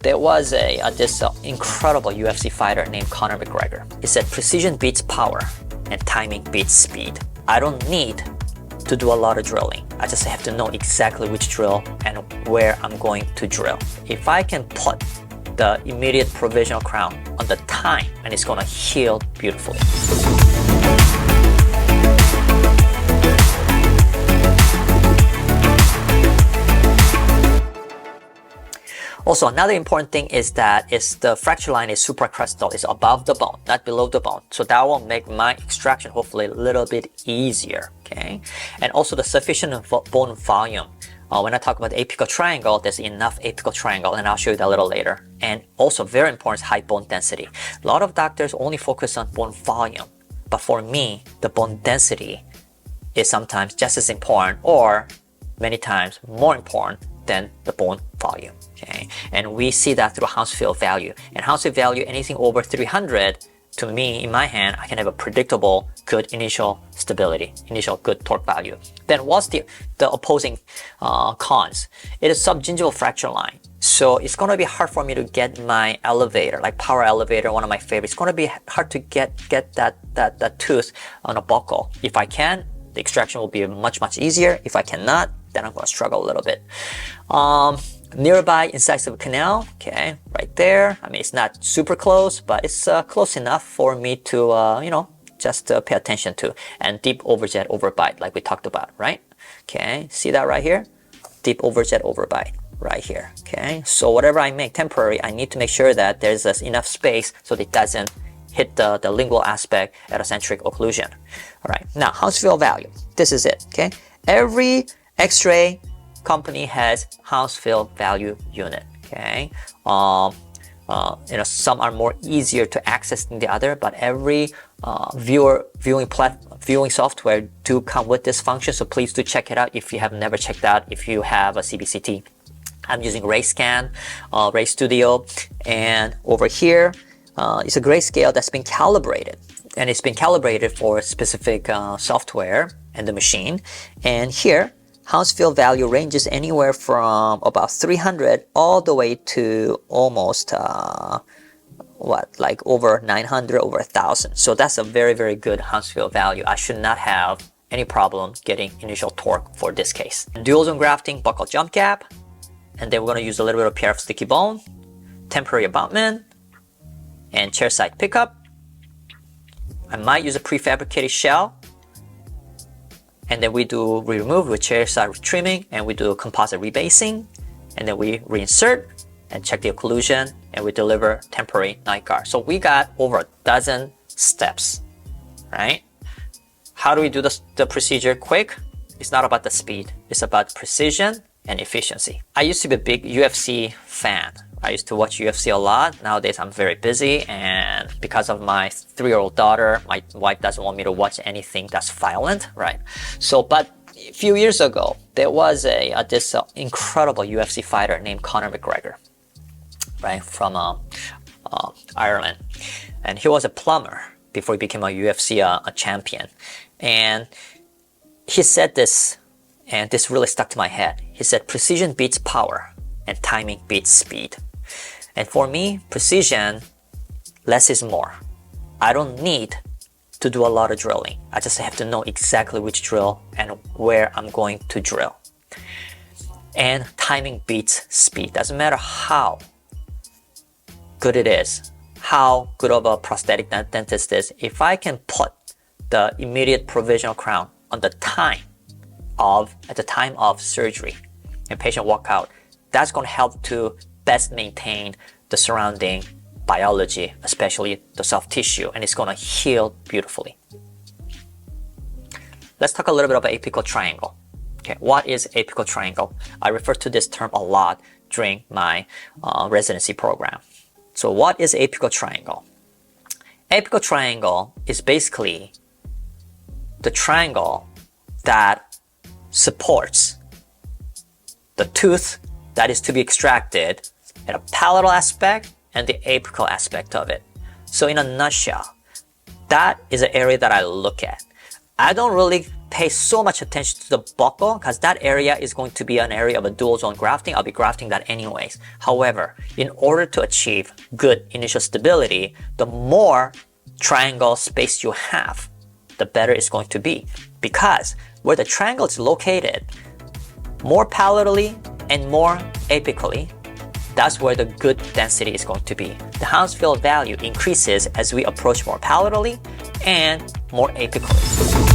There was this incredible UFC fighter named Conor McGregor. He said, precision beats power and timing beats speed. I don't need to do a lot of drilling. I just have to know exactly which drill and where I'm going to drill. If I can put the immediate provisional crown on the time, and it's going to heal beautifully. Also, another important thing is that the fracture line is supracrestal, it's above the bone, not below the bone. So that will make my extraction hopefully a little bit easier, okay? And also the sufficient bone volume. When I talk about the apical triangle, there's enough apical triangle, and I'll show you that a little later. And also very important is high bone density. A lot of doctors only focus on bone volume, but for me, the bone density is sometimes just as important, or many times more important than the bone volume. Okay, and we see that through Hounsfield value. And Hounsfield value, anything over 300, to me, in my hand, I can have a predictable, good initial stability, initial good torque value. Then what's the opposing cons? It is subgingival fracture line. So it's going to be hard for me to get my elevator, like power elevator, one of my favorites. It's going to be hard to get that tooth on a buckle. If I can, the extraction will be much easier. If I cannot, then I'm going to struggle a little bit. Nearby incisive canal, okay, right there. I mean, it's not super close, but it's close enough for me to, just pay attention to. And deep overjet overbite, like we talked about, right? Okay, see that right here? Deep overjet overbite, right here, okay? So whatever I make temporary, I need to make sure that there's enough space so that it doesn't hit the lingual aspect at eccentric occlusion. All right, now, Hounsfield value. This is it, okay? Every X-ray company has Hounsfield value unit, okay? Some are more easier to access than the other, but every viewing software do come with this function, so please do check it out if you have never checked out, if you have a CBCT. I'm using RayScan, Ray Studio, and over here, it's a grayscale that's been calibrated, and it's been calibrated for specific software and the machine. And here, Hounsfield value ranges anywhere from about 300 all the way to almost like over 900, over 1,000. So that's a very good Hounsfield value. I should not have any problem getting initial torque for this case. Dual zone grafting, buccal jump gap, and then we're going to use a little bit of pair of sticky bone, temporary abutment, and chairside pickup. I might use a prefabricated shell. And then we remove with chairside trimming, and we do composite rebasing, and then we reinsert and check the occlusion, and we deliver temporary night guard. So we got over a dozen steps, right? How do we do the procedure quick? It's not about the speed, it's about precision and efficiency. I used to be a big UFC fan. I used to watch UFC a lot. Nowadays, I'm very busy, and because of my 3-year-old daughter, my wife doesn't want me to watch anything that's violent, right? So, but a few years ago, there was this incredible UFC fighter named Conor McGregor, right, from Ireland, and he was a plumber before he became a UFC a champion. And he said this, and this really stuck to my head. He said, "Precision beats power, and timing beats speed." And for me, precision, less is more. I don't need to do a lot of drilling. I just have to know exactly which drill and where I'm going to drill. And timing beats speed. Doesn't matter how good it is, how good of a prosthetic dentist is. If I can put the immediate provisional crown on the time at the time of surgery and patient walk out, that's going to help to best maintain the surrounding biology, especially the soft tissue, and it's going to heal beautifully. Let's talk a little bit about apical triangle. Okay, what is apical triangle? I refer to this term a lot during my residency program. So what is apical triangle? Apical triangle is basically the triangle that supports the tooth that is to be extracted at a palatal aspect and the apical aspect of it. So in a nutshell, that is an area that I look at. I don't really pay pay so much attention to the buckle because that area is going to be an area of a dual zone grafting. I'll be grafting that anyways. However, in order to achieve good initial stability, the more triangle space you have, the better it's going to be. Because where the triangle is located, more palatally and more apically, that's where the good density is going to be. The Hounsfield value increases as we approach more palatally and more apically.